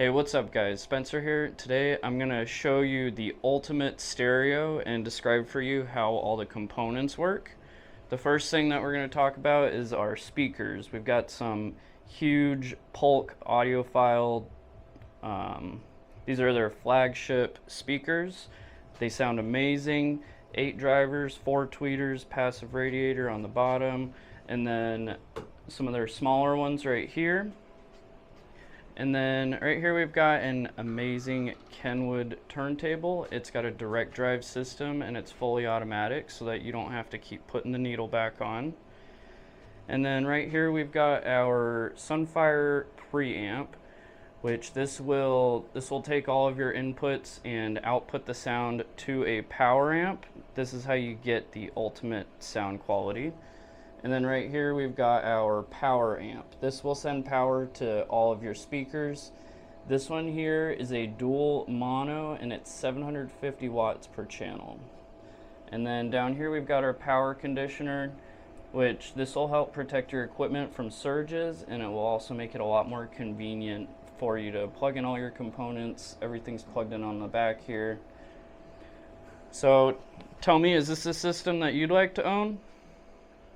Hey, what's up guys? Spencer here. Today I'm going to show you the ultimate stereo and describe for you how all the components work. The first thing that we're going to talk about is our speakers. We've got some huge Polk audiophile, these are their flagship speakers. They sound amazing. 8 drivers, 4 tweeters, passive radiator on the bottom, and then some of their smaller ones right here. And then right here we've got an amazing Kenwood turntable. It's got a direct drive system and it's fully automatic so that you don't have to keep putting the needle back on. And then right here we've got our Sunfire preamp, which this will take all of your inputs and output the sound to a power amp. This is how you get the ultimate sound quality. And then right here we've got our power amp. This will send power to all of your speakers. This one here is a dual mono and it's 750 watts per channel. And then down here we've got our power conditioner, which this will help protect your equipment from surges, and it will also make it a lot more convenient for you to plug in all your components. Everything's plugged in on the back here. So tell me, is this a system that you'd like to own?